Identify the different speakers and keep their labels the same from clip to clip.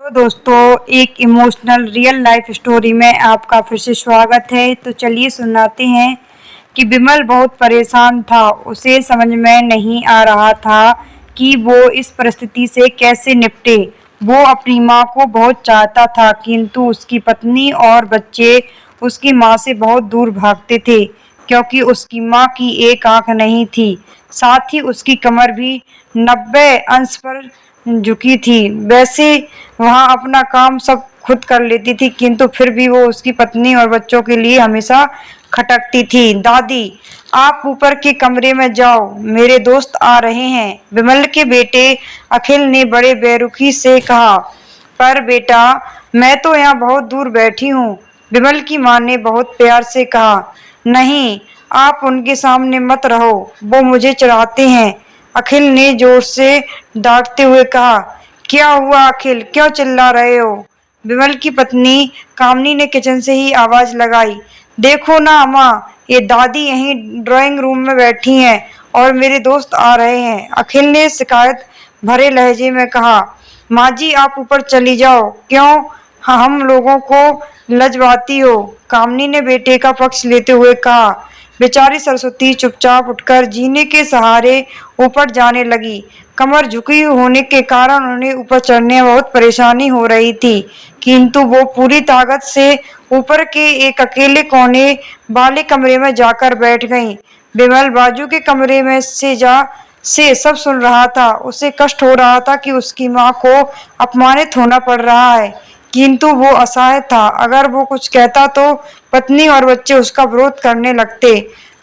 Speaker 1: तो दोस्तों, एक इमोशनल रियल लाइफ स्टोरी में आपका फिर से स्वागत है। तो चलिए सुनाते हैं कि विमल बहुत परेशान था। उसे समझ में नहीं आ रहा था कि वो इस परिस्थिति से कैसे निपटे। वो अपनी माँ को बहुत चाहता था, किंतु उसकी पत्नी और बच्चे उसकी माँ से बहुत दूर भागते थे, क्योंकि उसकी माँ की एक आंख नहीं थी। साथ ही उसकी कमर भी 90 अंश पर झुकी थी। वैसे वहाँ अपना काम सब खुद कर लेती थी, किंतु फिर भी वो उसकी पत्नी और बच्चों के लिए हमेशा खटकती थी। दादी, आप ऊपर के कमरे में जाओ, मेरे दोस्त आ रहे हैं, विमल के बेटे अखिल ने बड़े बेरुखी से कहा। पर बेटा, मैं तो यहाँ बहुत दूर बैठी हूँ, विमल की माँ ने बहुत प्यार से कहा। नहीं, आप उनके सामने मत रहो, वो मुझे चिढ़ाते हैं, अखिल ने जोर से डांटते हुए कहा। क्या हुआ अखिल, क्यों चिल्ला रहे हो? विमल की पत्नी कामनी ने किचन से ही आवाज लगाई। देखो ना अम्मा, ये दादी यहीं ड्राइंग रूम में बैठी हैं और मेरे दोस्त आ रहे हैं, अखिल ने शिकायत भरे लहजे में कहा। माँ जी, आप ऊपर चली जाओ, क्यों हम लोगों को लजवाती हो? कामनी ने बेटे का पक्ष लेते हुए कहा। बेचारी सरस्वती चुपचाप उठकर जीने के सहारे ऊपर जाने लगी। कमर झुकी होने के कारण उन्हें ऊपर चढ़ने में बहुत परेशानी हो रही थी, किंतु वो पूरी ताकत से ऊपर के एक अकेले कोने वाले कमरे में जाकर बैठ गईं। विमल बाजू के कमरे में से सब सुन रहा था। उसे कष्ट हो रहा था कि उसकी माँ को अपमानित होना पड़ रहा है, किंतु वो असहाय था। अगर वो कुछ कहता तो पत्नी और बच्चे उसका विरोध करने लगते।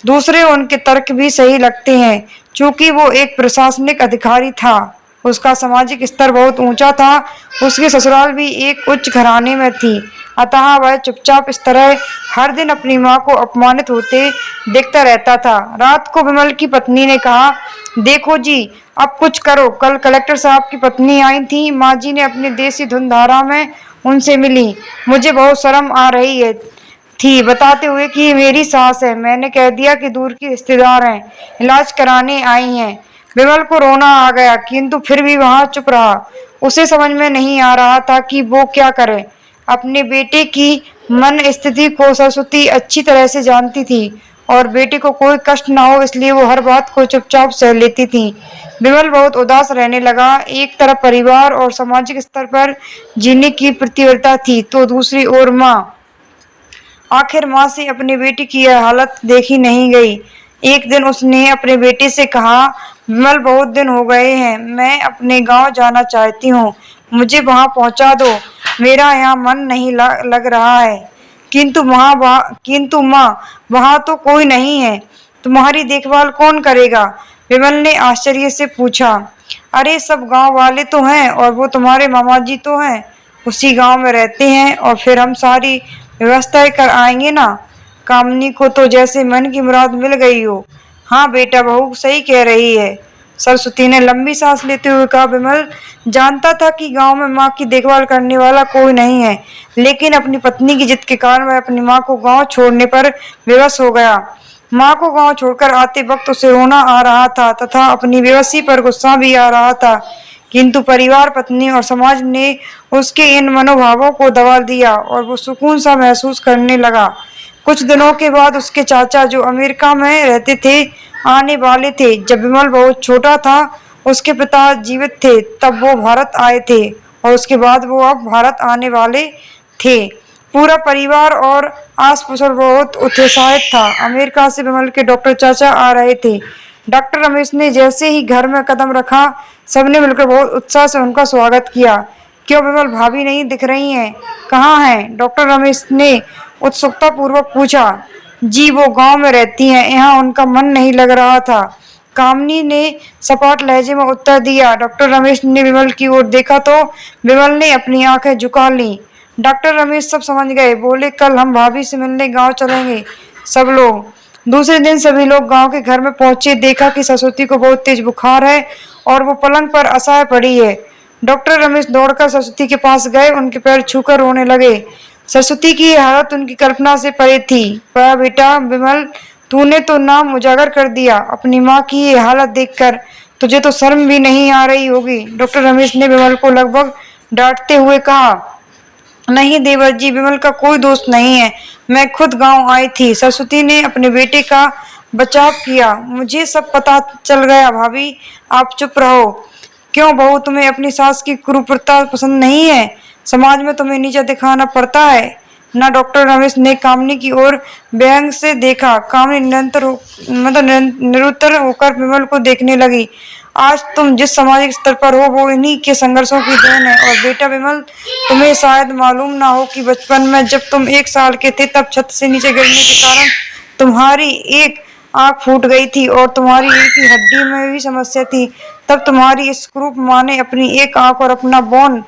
Speaker 1: दूसरे उनके तर्क भी सही लगते हैं, चूंकि वो एक प्रशासनिक अधिकारी था, उसका सामाजिक स्तर बहुत ऊंचा था, उसकी ससुराल भी एक उच्च घराने में थी, अतः वह चुपचाप इस तरह हर दिन अपनी माँ को अपमानित होते देखता रहता था। रात को विमल की पत्नी ने कहा, देखो जी, अब कुछ करो। कल कलेक्टर साहब की पत्नी आई थी, माँ जी ने अपनी देसी धुन धारा में उनसे मिली, मुझे बहुत शर्म आ रही है थी, बताते हुए कि मेरी सास है। मैंने कह दिया कि दूर की रिश्तेदार हैं, इलाज कराने आई हैं। विमल को रोना आ गया, किंतु फिर भी वहां चुप रहा। उसे समझ में नहीं आ रहा था कि वो क्या करे। अपने बेटे की मन स्थिति को सरस्वती अच्छी तरह से जानती थी और बेटे को कोई कष्ट न हो, इसलिए वो हर बात को चुपचाप सह लेती थी। विमल बहुत उदास रहने लगा। एक तरफ परिवार और सामाजिक स्तर पर जीने की प्रतिबद्धता थी, तो दूसरी ओर माँ। आखिर माँ से अपने बेटे की यह हालत देखी नहीं गई। एक दिन उसने अपने बेटे से कहा, विमल, बहुत दिन हो गए हैं, मैं अपने गांव जाना चाहती हूँ, मुझे वहां पहुंचा दो, मेरा यहाँ मन नहीं लग रहा है। किंतु माँ, वहां तो कोई नहीं है, तुम्हारी देखभाल कौन करेगा? विमल ने आश्चर्य से पूछा। अरे, सब गांव वाले तो हैं, और वो तुम्हारे मामा जी तो हैं, उसी गांव में रहते हैं, और फिर हम सारी व्यवस्था कर आएंगे ना। कामनी को तो जैसे मन की मुराद मिल गई हो। हाँ बेटा, बहू सही कह रही है, सरस्वती ने लंबी सांस लेते हुए कहा। विमल जानता था कि गांव में माँ की देखभाल करने वाला कोई नहीं है, लेकिन अपनी पत्नी की जिद के कारण वह अपनी माँ को गांव छोड़ने पर विवश हो गया। माँ को गांव छोड़कर आते वक्त उसे रोना आ रहा था तथा अपनी बेबसी पर गुस्सा भी आ रहा था, किंतु परिवार, पत्नी और समाज ने उसके इन मनोभावों को दबा दिया और वो सुकून सा महसूस करने लगा। कुछ दिनों के बाद उसके चाचा, जो अमेरिका में रहते थे, आने वाले थे। जब विमल बहुत छोटा था, उसके पिता जीवित थे, तब वो भारत आए थे, और उसके बाद वो अब भारत आने वाले थे। पूरा परिवार और आस पड़ोस बहुत उत्साहित था। अमेरिका से विमल के डॉक्टर चाचा आ रहे थे। डॉक्टर रमेश ने जैसे ही घर में कदम रखा, सबने मिलकर बहुत उत्साह से उनका स्वागत किया। क्यों विमल, भाभी नहीं दिख रही हैं, कहाँ हैं? डॉक्टर रमेश ने उत्सुकता पूर्वक पूछा। जी, वो गांव में रहती हैं, यहाँ उनका मन नहीं लग रहा था, कामनी ने सपाट लहजे में उत्तर दिया। डॉक्टर रमेश ने विमल की ओर देखा तो विमल ने अपनी आंखें झुका लीं। डॉक्टर रमेश सब समझ गए, बोले, कल हम भाभी से मिलने गांव चलेंगे सब लोग। दूसरे दिन सभी लोग गांव के घर में पहुंचे। देखा कि सरस्वती को बहुत तेज बुखार है और वो पलंग पर असहाय पड़ी है। डॉक्टर रमेश दौड़कर सरस्वती के पास गए, उनके पैर छूकर रोने लगे। सरस्वती की हालत उनकी कल्पना से परे थी। पर बेटा विमल, तूने तो नाम उजागर कर दिया, अपनी माँ की ये हालत देखकर तुझे तो शर्म भी नहीं आ रही होगी। डॉक्टर रमेश ने विमल को लगभग डांटते हुए कहा, नहीं देवर जी, विमल का कोई दोस्त नहीं है, मैं खुद गांव आई थी। सरस्वती ने अपने बेटे का बचाव किया। मुझे सब पता चल गया भाभी, आप चुप रहो। क्यों बहू, तुम्हें अपनी सास की क्रूरता पसंद नहीं है? समाज में तुम्हें नीचा दिखाना पड़ता है ना? डॉक्टर रमेश ने कामनी की ओर व्यंग से देखा। कामनी निरुत्तर होकर विमल को देखने लगी। आज तुम जिस सामाजिक स्तर पर हो वो इन्हीं के संघर्षों की देन है। और बेटा विमल, तुम्हें शायद मालूम ना हो कि बचपन में जब तुम 1 साल के थे तब छत से नीचे गिरने के कारण तुम्हारी एक आंख फूट गई थी और तुम्हारी एक ही हड्डी में भी समस्या थी। तब तुम्हारी इस क्रूप माँ ने अपनी एक आंख और अपना बोन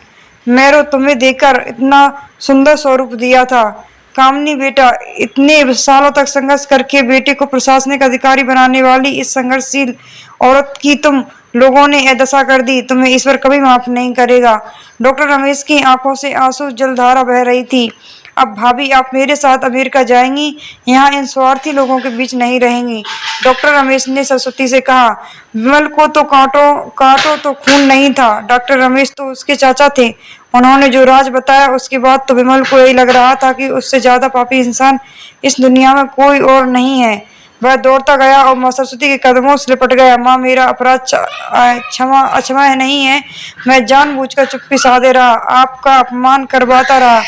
Speaker 1: मैरो तुम्हें देकर इतना सुंदर स्वरूप दिया था। कामनी बेटा, इतने सालों तक संघर्ष करके बेटे को प्रशासनिक अधिकारी बनाने वाली इस संघर्षशील औरत की तुम लोगों ने यह दशा कर दी, तुम्हें ईश्वर कभी माफ नहीं करेगा। डॉक्टर रमेश की आंखों से आंसू जलधारा बह रही थी। अब भाभी, आप मेरे साथ अमेरिका जाएंगी, यहाँ इन स्वार्थी लोगों के बीच नहीं रहेंगी। डॉक्टर रमेश ने सरस्वती से कहा, विमल को तो काटो तो खून नहीं था। डॉक्टर रमेश तो उसके चाचा थे। उन्होंने जो राज बताया उसके बाद तो विमल को यही लग रहा था कि उससे ज्यादा पापी इंसान इस दुनिया में कोई और नहीं है। वह दौड़ता गया और माँ सरस्वती के कदमों से लिपट गया। माँ, मेरा अपराध क्षमा नहीं है। मैं जानबूझकर चुप्पी साधे रहा, आपका अपमान करवाता रहा।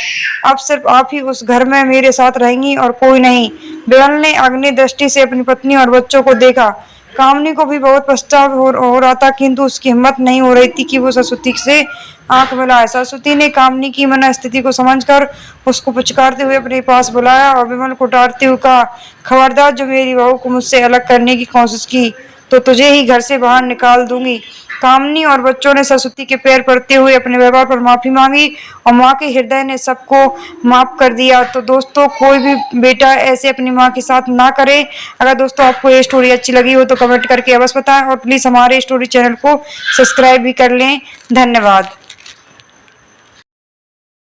Speaker 1: अब सिर्फ आप ही उस घर में मेरे साथ रहेंगी और कोई नहीं। विमल ने अग्नि दृष्टि से अपनी पत्नी और बच्चों को देखा। कामनी को भी बहुत पछतावा हो रहा था, किंतु उसकी हिम्मत नहीं हो रही थी कि वो सरस्वती से आंख मिलाए। सरस्वती ने कामनी की मनस्थिति को समझकर उसको पुचकारते हुए अपने पास बुलाया और विमल को डांटते हुए कहा, खबरदार, जो मेरी बहू को मुझसे अलग करने की कोशिश की तो तुझे ही घर से बाहर निकाल दूंगी। कामनी और बच्चों ने सरस्वती के पैर पड़ते हुए अपने व्यवहार पर माफी मांगी और माँ के हृदय ने सबको माफ कर दिया। तो दोस्तों, कोई भी बेटा ऐसे अपनी माँ के साथ ना करे। अगर दोस्तों आपको ये स्टोरी अच्छी लगी हो तो कमेंट करके अवश्य बताएं और प्लीज हमारे स्टोरी चैनल को सब्सक्राइब भी कर लें। धन्यवाद।